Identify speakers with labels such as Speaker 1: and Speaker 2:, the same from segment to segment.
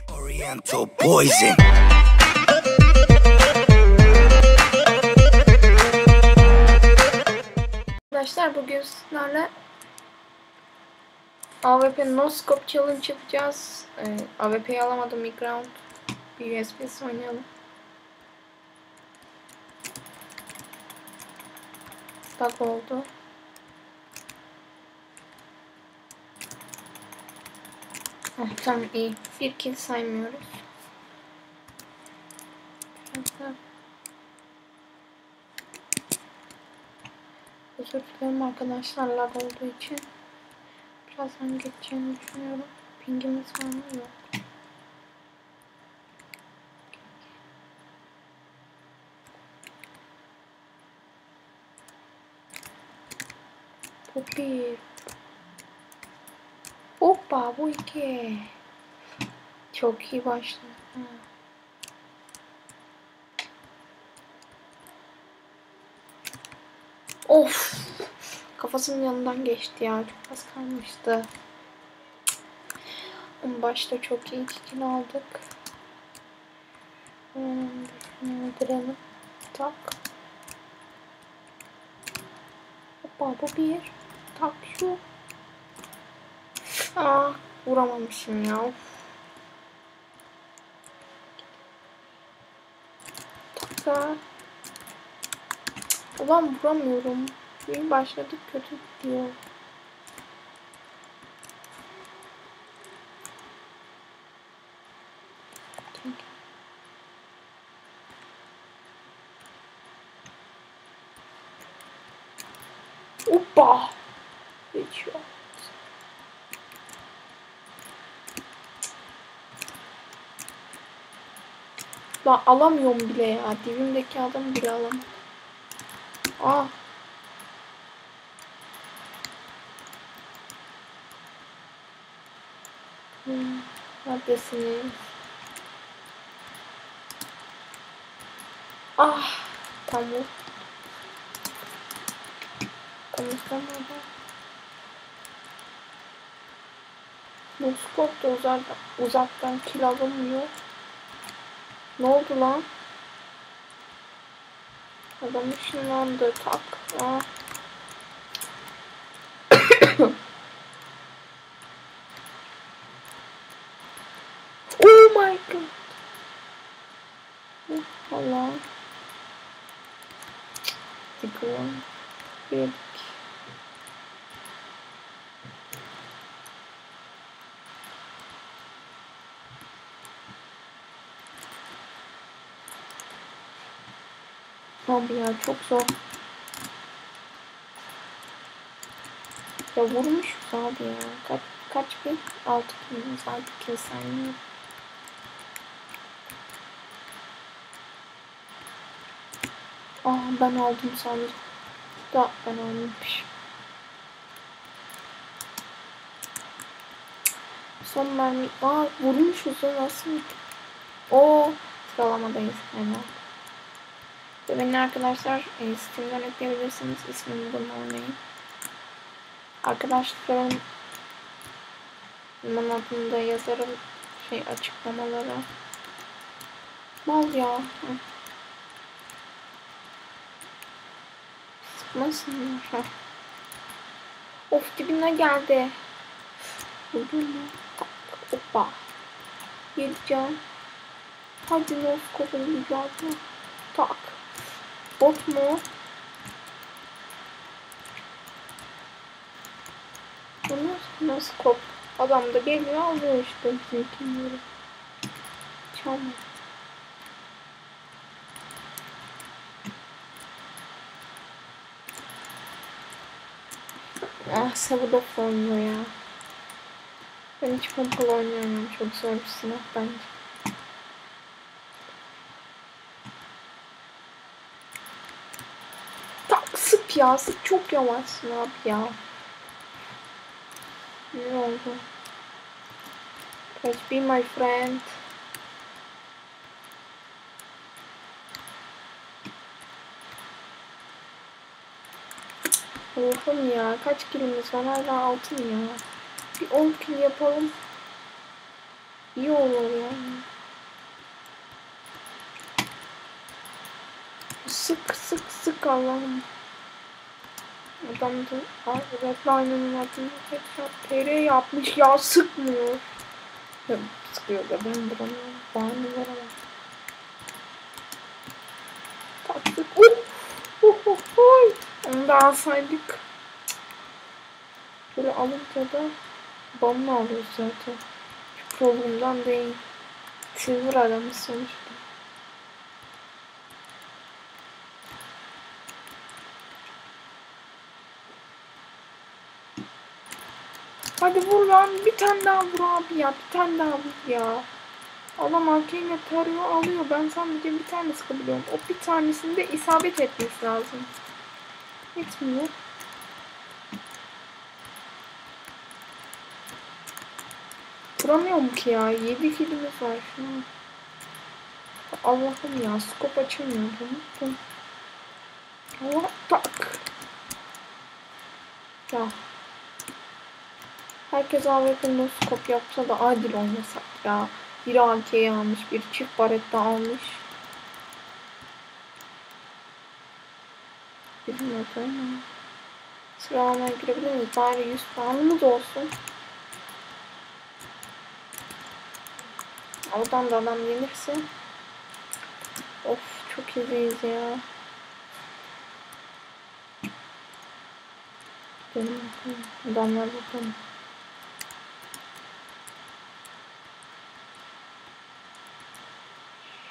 Speaker 1: Oriental poison.
Speaker 2: Arkadaşlar bugün sizlerle AWP No Scope Challenge yapacağız. AWP'yi alamadım ilk round. Bir USB'si oynayalım. Stuck oldu. Tamam iyi. Bir kill saymıyoruz. Özür dilerim arkadaşlar, lag olduğu için. Birazdan geçeceğini düşünüyorum. Pingimiz var mı? Yok. Bu bir. Hoppa, bu iki. Çok iyi başladı. Of. Kafasının yanından geçti ya. Çok az kalmıştı. Başta çok iyi kill aldık. Öldürelim. Tak. Hoppa, bu bir. Tak şu. Vuramamışım ya. Tak. Ulan vuramıyorum. Bir başladık, kötü gidiyor. Hoppa. Geçiyor. Lan alamıyorum bile ya. Dibimdeki adam bile alamam. Neredesiniz? Tamam. Konuşamadım. Bu skop da uzaktan kill alınmıyor. Ne oldu lan? Adam ışınlandı. Tak. Oh my god. Allah. Tıkıyorum. Bir. Abi ya çok zor. Ya vurmuşuz abi ya. Kaç bin? 6 binimiz var. Bir kez saymıyorum. Ben aldım sanırım. Da ben almamışım. Son mermi. Vurmuşuz ya, nasıl? Sıralamadayız. Aynen. Ve beni arkadaşlar Steam'den ekleyebilirsiniz. İsmini bununla oynayın. Arkadaşlarımın adını da yazarım. Açıklamalara. Mal ya. Sıkmasınlar. Of, dibine geldi. Vurdun mu? Hoppa. 7 can. Hadi noskopun güzel. Tak. Bot mu? Noskop. Adam da geliyor alıyor işte bizimkileri. Çalma. Savudop oynuyor ya. Ben hiç pompalı oynayamıyorum. Çok zor bir silah bence. Tak, sık ya. Sık, çok yavaşsın abi ya. Ne oldu? Let's be my friend. Oğlum ya, kaç kilimiz var? Hala altın ya. Bir 10 kil yapalım. iyi olur yani. Sık sık sık Allah'ım. Adam da Redline'ın adını headshot TR yapmış ya, sıkmıyor. Ya, sıkıyor da ben vuramıyorum. Bahaneler ama. Taktık. Onu da alsaydık. Böyle alınca da bomba alıyoruz zaten. Şu problemden değil. Silver adamız sonuçta. Hadi vur lan. Bir tane daha vur abi ya. Bir tane daha vur ya. Adam arkeyle tarıyor alıyor. Ben sadece bir tane sıkabiliyorum. O bir tanesinde isabet etmesi lazım. Etmiyor. Vuramıyorum ki ya. 7 kilimiz var şuna. Allah'ım ya. Skop açılmıyor. Unuttum. Allah tak. Ya. Herkes AWP'nin skop yapsa da adil oynasak ya. Biri AK'yi almış. Biri çift barette almış. Bilmiyorum ama. Sıralamaya girebilir miyiz? Bari 100 puanımız olsun. Oradan da adam yenirse. Of çok iyiyiz ya. Benim adamlar bakalım.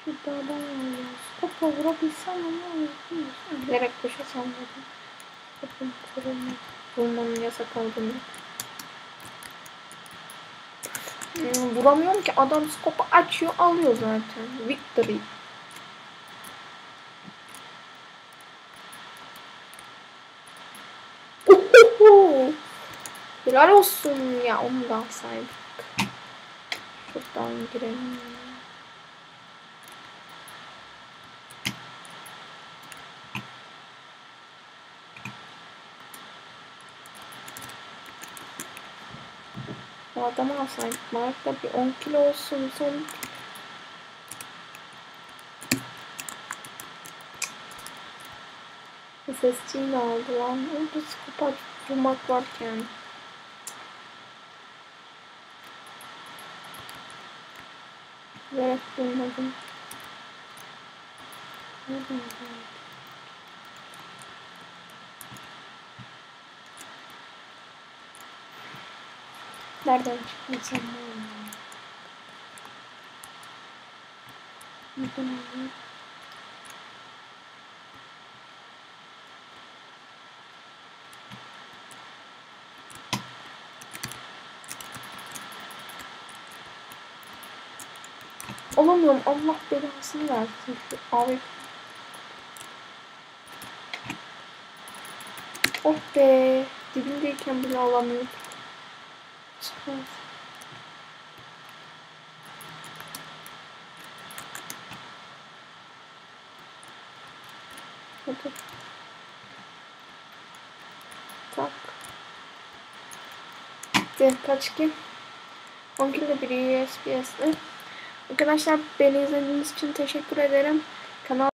Speaker 2: Şurada adam var ya. Skopa vurabilsem ama bilerek boşa salladım. Skopun korunma. Vurmanın yasak olduğunu. Vuramıyorum ki, adam skopu açıyor alıyor zaten. Victory. Helal olsun ya, onu da alsaydık. Şuradan girelim. Bu adamı alsaydık. Mark'ta bir 10 kilo olsun son. SSC'yi de aldı lan. Orada skopa vurmak varken. Evet bulmadım. Nereden çıktın sen? Nereden aldın? Alamıyorum. Allah belasını versin. Şu abi. Oh be. Dibindeyken bile alamıyordum. Çıkmaz. Hadi. Tak. Bitti. Kaç ki? 10 kilo bir USPS'li. Arkadaşlar beni izlediğiniz için teşekkür ederim. Kanal